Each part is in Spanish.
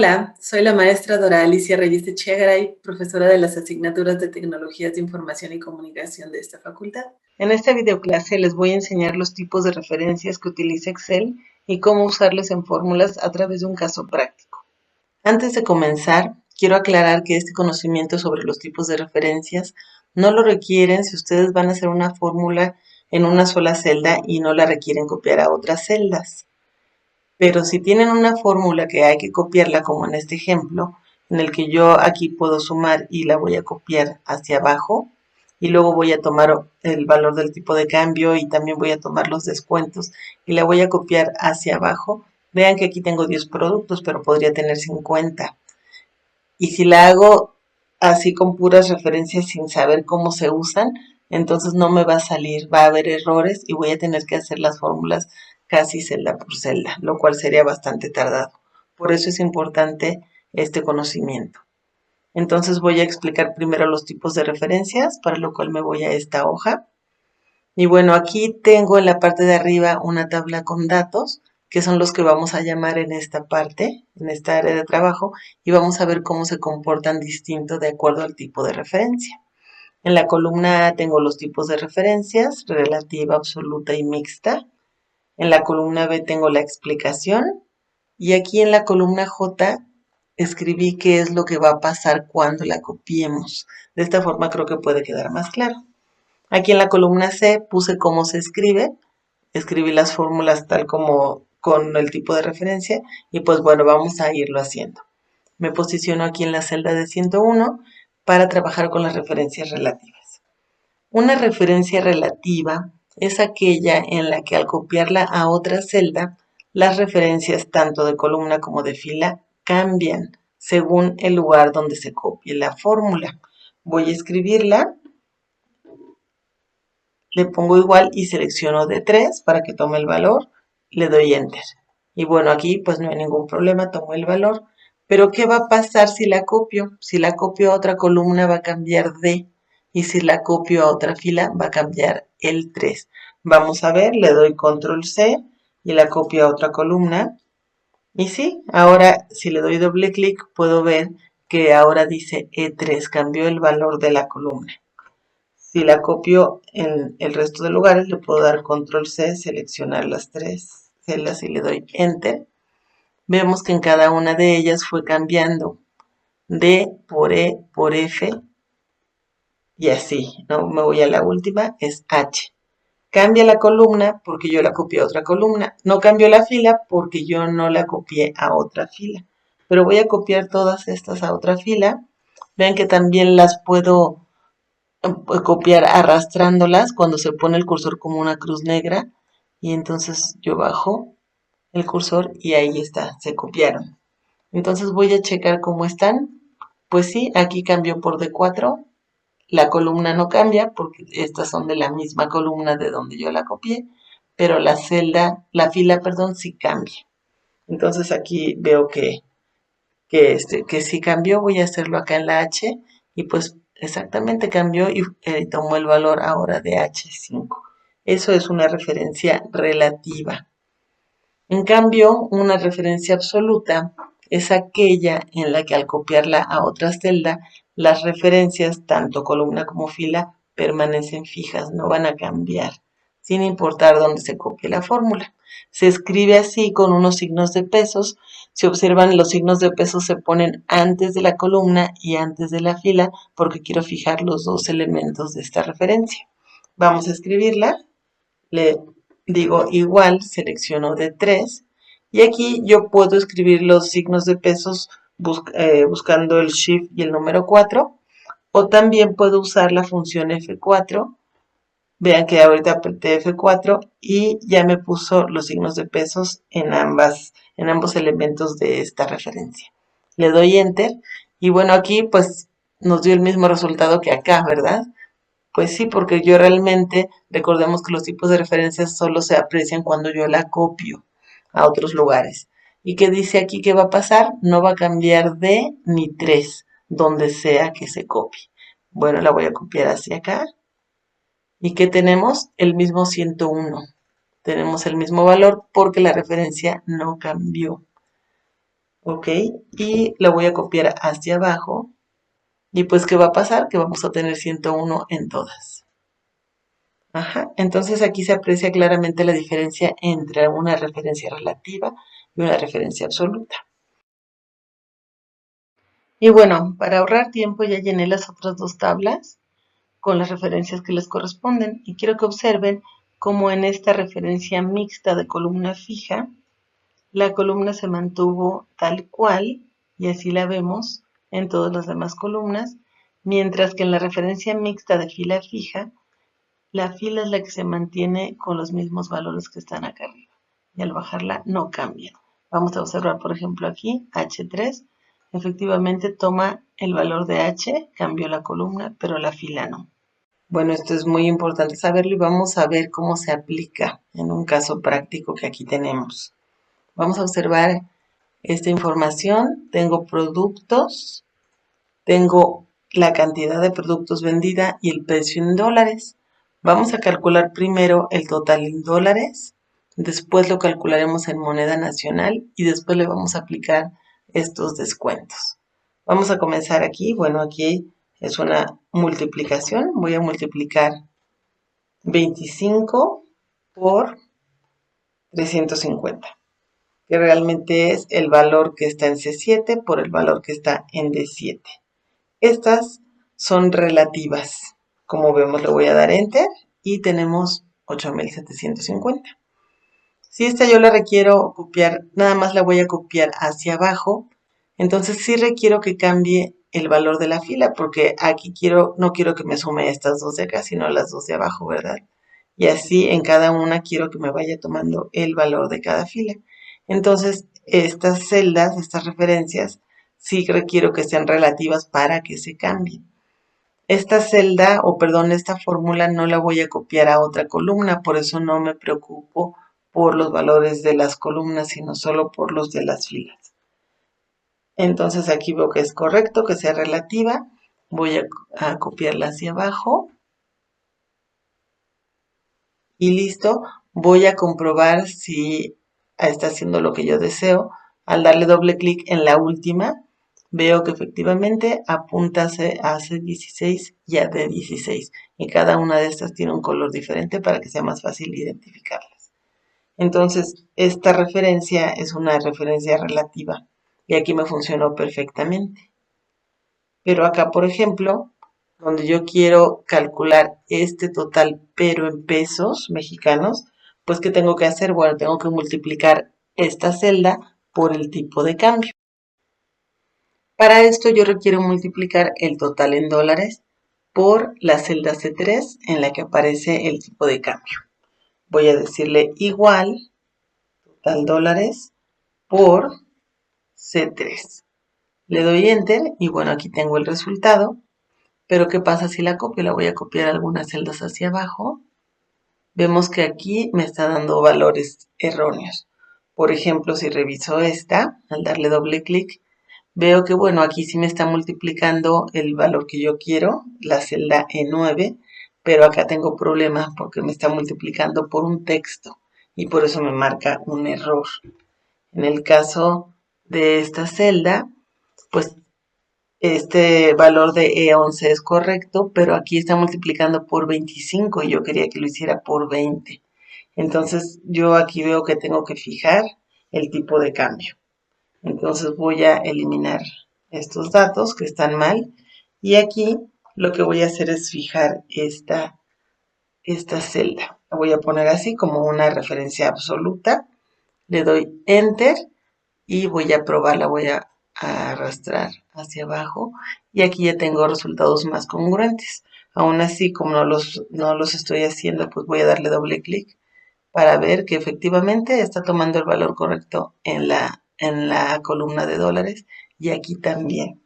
Hola, soy la maestra Dora Alicia Reyes Echegaray, profesora de las asignaturas de Tecnologías de Información y Comunicación de esta facultad. En esta videoclase les voy a enseñar los tipos de referencias que utiliza Excel y cómo usarles en fórmulas a través de un caso práctico. Antes de comenzar, quiero aclarar que este conocimiento sobre los tipos de referencias no lo requieren si ustedes van a hacer una fórmula en una sola celda y no la requieren copiar a otras celdas. Pero si tienen una fórmula que hay que copiarla, como en este ejemplo, en el que yo aquí puedo sumar y la voy a copiar hacia abajo, y luego voy a tomar el valor del tipo de cambio y también voy a tomar los descuentos y la voy a copiar hacia abajo. Vean que aquí tengo 10 productos, pero podría tener 50. Y si la hago así con puras referencias sin saber cómo se usan, entonces no me va a salir, va a haber errores y voy a tener que hacer las fórmulas casi celda por celda, lo cual sería bastante tardado. Por eso es importante este conocimiento. Entonces voy a explicar primero los tipos de referencias, para lo cual me voy a esta hoja. Y bueno, aquí tengo en la parte de arriba una tabla con datos, que son los que vamos a llamar en esta parte, en esta área de trabajo, y vamos a ver cómo se comportan distinto de acuerdo al tipo de referencia. En la columna A tengo los tipos de referencias, relativa, absoluta y mixta. En la columna B tengo la explicación. Y aquí en la columna J escribí qué es lo que va a pasar cuando la copiemos. De esta forma creo que puede quedar más claro. Aquí en la columna C puse cómo se escribe, escribí las fórmulas tal como con el tipo de referencia y pues bueno, vamos a irlo haciendo. Me posiciono aquí en la celda de 101 para trabajar con las referencias relativas. Una referencia relativa es aquella en la que al copiarla a otra celda, las referencias tanto de columna como de fila cambian según el lugar donde se copie la fórmula. Voy a escribirla, le pongo igual y selecciono de 3 para que tome el valor, le doy Enter. Y bueno, aquí pues no hay ningún problema, tomo el valor. Pero ¿qué va a pasar si la copio? Si la copio a otra columna va a cambiar D y si la copio a otra fila va a cambiar el 3. Vamos a ver, le doy Control C y la copio a otra columna. Y sí, ahora si le doy doble clic puedo ver que ahora dice E3, cambió el valor de la columna. Si la copio en el resto de lugares, le puedo dar Control C, seleccionar las 3 celdas y le doy Enter. Vemos que en cada una de ellas fue cambiando D por E por F y así, ¿no? Me voy a la última, es H. Cambia la columna porque yo la copié a otra columna. No cambió la fila porque yo no la copié a otra fila. Pero voy a copiar todas estas a otra fila. Vean que también las puedo copiar arrastrándolas cuando se pone el cursor como una cruz negra y entonces yo bajo el cursor y ahí está, se copiaron. Entonces voy a checar cómo están. Pues sí, aquí cambió por D4, la columna no cambia porque estas son de la misma columna de donde yo la copié, pero la celda, la fila, perdón, sí cambia. Entonces aquí veo que sí cambió, voy a hacerlo acá en la H y pues exactamente cambió y tomó el valor ahora de H5. Eso es una referencia relativa. En cambio, una referencia absoluta es aquella en la que al copiarla a otra celda, las referencias, tanto columna como fila, permanecen fijas, no van a cambiar, sin importar dónde se copie la fórmula. Se escribe así con unos signos de pesos. Si observan, los signos de pesos se ponen antes de la columna y antes de la fila porque quiero fijar los dos elementos de esta referencia. Vamos a escribirla. Le digo igual, selecciono de 3 y aquí yo puedo escribir los signos de pesos buscando el Shift y el número 4 o también puedo usar la función F4. Vean que ahorita apreté F4 y ya me puso los signos de pesos en ambos elementos de esta referencia. Le doy Enter y bueno, aquí pues nos dio el mismo resultado que acá, ¿verdad? Pues sí, porque yo realmente, recordemos que los tipos de referencias solo se aprecian cuando yo la copio a otros lugares. ¿Y qué dice aquí que va a pasar? No va a cambiar de ni 3, donde sea que se copie. Bueno, la voy a copiar hacia acá. ¿Y qué tenemos? El mismo 101. Tenemos el mismo valor porque la referencia no cambió. ok, y la voy a copiar hacia abajo. Y pues, ¿qué va a pasar? Que vamos a tener 101 en todas. Ajá, entonces aquí se aprecia claramente la diferencia entre una referencia relativa y una referencia absoluta. Y bueno, para ahorrar tiempo ya llené las otras dos tablas con las referencias que les corresponden y quiero que observen cómo en esta referencia mixta de columna fija, la columna se mantuvo tal cual y así la vemos en todas las demás columnas, mientras que en la referencia mixta de fila fija, la fila es la que se mantiene con los mismos valores que están acá arriba y al bajarla no cambia. Vamos a observar, por ejemplo, aquí H3 efectivamente toma el valor de H, cambió la columna, pero la fila no. Bueno, esto es muy importante saberlo y vamos a ver cómo se aplica en un caso práctico que aquí tenemos. Vamos a observar esta información. Tengo productos, tengo la cantidad de productos vendida y el precio en dólares. Vamos a calcular primero el total en dólares, después lo calcularemos en moneda nacional y después le vamos a aplicar estos descuentos. Vamos a comenzar aquí. Bueno, aquí es una multiplicación. Voy a multiplicar 25 por 350, que realmente es el valor que está en C7 por el valor que está en D7. Estas son relativas. Como vemos, le voy a dar Enter y tenemos 8750. Si esta yo la requiero copiar, nada más la voy a copiar hacia abajo, entonces sí requiero que cambie el valor de la fila, porque aquí no quiero que me sume estas dos de acá, sino las dos de abajo, ¿verdad? Y así en cada una quiero que me vaya tomando el valor de cada fila. Entonces, estas celdas, estas referencias, sí requiero que sean relativas para que se cambien. Esta celda, o perdón, esta fórmula no la voy a copiar a otra columna, por eso no me preocupo por los valores de las columnas, sino solo por los de las filas. Entonces aquí veo que es correcto, que sea relativa. Voy a copiarla hacia abajo. Y listo. Voy a comprobar si está haciendo lo que yo deseo. Al darle doble clic en la última, veo que efectivamente apunta a C16 y a D16. Y cada una de estas tiene un color diferente para que sea más fácil identificarlas. Entonces, esta referencia es una referencia relativa. Y aquí me funcionó perfectamente. Pero acá, por ejemplo, donde yo quiero calcular este total, pero en pesos mexicanos, pues ¿qué tengo que hacer? Bueno, tengo que multiplicar esta celda por el tipo de cambio. Para esto yo requiero multiplicar el total en dólares por la celda C3 en la que aparece el tipo de cambio. Voy a decirle igual total dólares por C3. Le doy Enter y bueno, aquí tengo el resultado. Pero ¿qué pasa si la copio? La voy a copiar algunas celdas hacia abajo. Vemos que aquí me está dando valores erróneos. Por ejemplo, si reviso esta, al darle doble clic, veo que, bueno, aquí sí me está multiplicando el valor que yo quiero, la celda E9, pero acá tengo problemas porque me está multiplicando por un texto y por eso me marca un error. En el caso de esta celda, pues este valor de E11 es correcto, pero aquí está multiplicando por 25 y yo quería que lo hiciera por 20. Entonces yo aquí veo que tengo que fijar el tipo de cambio. Entonces voy a eliminar estos datos que están mal y aquí lo que voy a hacer es fijar esta celda. La voy a poner así como una referencia absoluta. Le doy Enter y voy a probarla, voy a arrastrar hacia abajo y aquí ya tengo resultados más congruentes. Aún así, como no los estoy haciendo, pues voy a darle doble clic para ver que efectivamente está tomando el valor correcto en la columna de dólares y aquí también.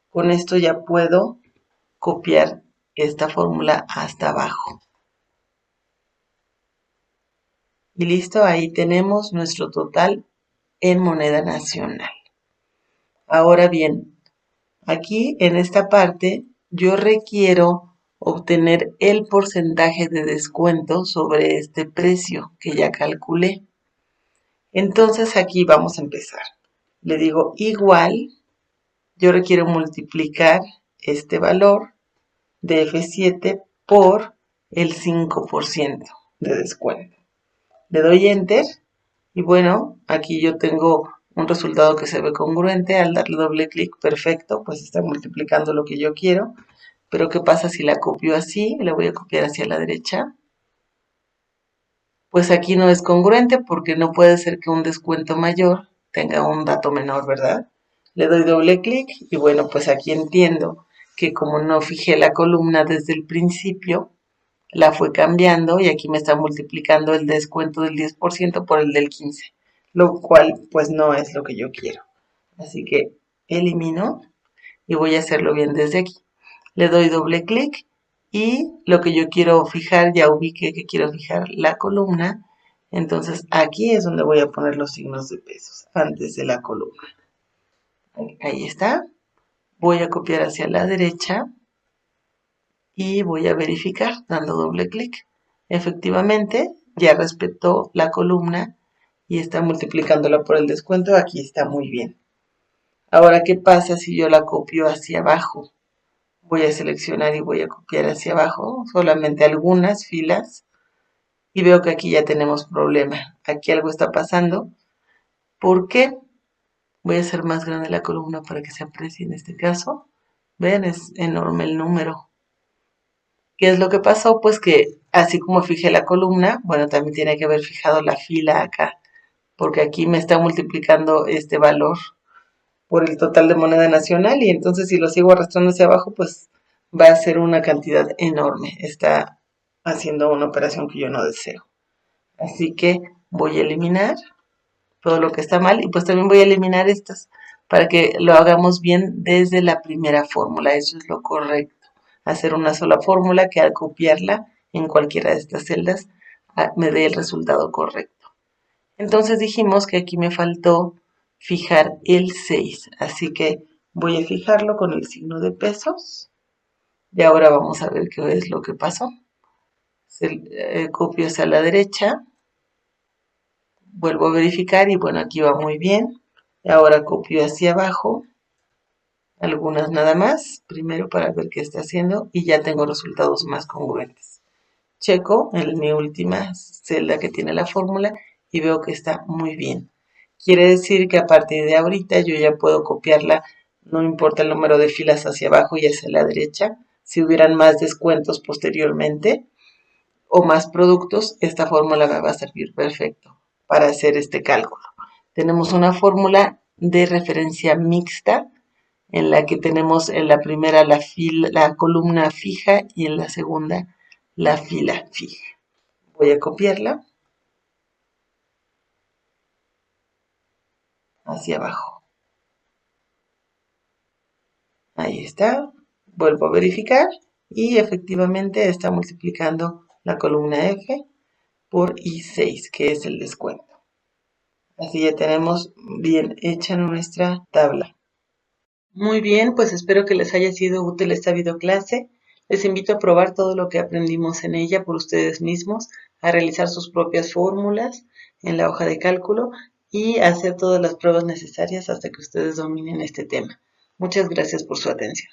Con esto ya puedo copiar esta fórmula hasta abajo. Y listo, ahí tenemos nuestro total en moneda nacional. Ahora bien, aquí en esta parte yo requiero obtener el porcentaje de descuento sobre este precio que ya calculé. Entonces aquí vamos a empezar. le digo igual, yo requiero multiplicar este valor de F7 por el 5% de descuento. Le doy Enter y bueno, aquí yo tengo un resultado que se ve congruente. Al darle doble clic, perfecto, pues está multiplicando lo que yo quiero. Pero ¿qué pasa si la copio así? Le voy a copiar hacia la derecha. Pues aquí no es congruente porque no puede ser que un descuento mayor tenga un dato menor, ¿verdad? Le doy doble clic y bueno, pues aquí entiendo que como no fijé la columna desde el principio, la fue cambiando y aquí me está multiplicando el descuento del 10% por el del 15%, lo cual pues no es lo que yo quiero. Así que elimino y voy a hacerlo bien desde aquí. Le doy doble clic y lo que yo quiero fijar, ya ubiqué que quiero fijar la columna. Entonces aquí es donde voy a poner los signos de pesos, antes de la columna. Ahí está. Voy a copiar hacia la derecha y voy a verificar dando doble clic. Efectivamente, ya respetó la columna y está multiplicándola por el descuento. Aquí está muy bien. Ahora, ¿qué pasa si yo la copio hacia abajo? Voy a seleccionar y voy a copiar hacia abajo solamente algunas filas y veo que aquí ya tenemos problema. Aquí algo está pasando. ¿Por qué? Voy a hacer más grande la columna para que se aprecie en este caso. Ven, es enorme el número. ¿Qué es lo que pasó? Pues que así como fijé la columna, bueno, también tiene que haber fijado la fila acá, porque aquí me está multiplicando este valor por el total de moneda nacional y entonces si lo sigo arrastrando hacia abajo, pues va a ser una cantidad enorme. Está haciendo una operación que yo no deseo. Así que voy a eliminar todo lo que está mal y pues también voy a eliminar estas para que lo hagamos bien desde la primera fórmula. Eso es lo correcto. Hacer una sola fórmula que al copiarla en cualquiera de estas celdas me dé el resultado correcto. Entonces dijimos que aquí me faltó fijar el 6, así que voy a fijarlo con el signo de pesos. Y ahora vamos a ver qué es lo que pasó. Copio hacia la derecha, vuelvo a verificar y bueno, aquí va muy bien. Y ahora copio hacia abajo, algunas nada más, primero para ver qué está haciendo y ya tengo resultados más congruentes. Checo en mi última celda que tiene la fórmula y veo que está muy bien. Quiere decir que a partir de ahorita yo ya puedo copiarla, no importa el número de filas hacia abajo y hacia la derecha. Si hubieran más descuentos posteriormente o más productos, esta fórmula me va a servir perfecto para hacer este cálculo. Tenemos una fórmula de referencia mixta en la que tenemos en la primera la columna fija y en la segunda la fila fija. Voy a copiarla hacia abajo. Ahí está. Vuelvo a verificar y efectivamente está multiplicando la columna F por I6, que es el descuento. Así ya tenemos bien hecha nuestra tabla. Muy bien, pues espero que les haya sido útil esta videoclase. Les invito a probar todo lo que aprendimos en ella por ustedes mismos, a realizar sus propias fórmulas en la hoja de cálculo y a hacer todas las pruebas necesarias hasta que ustedes dominen este tema. Muchas gracias por su atención.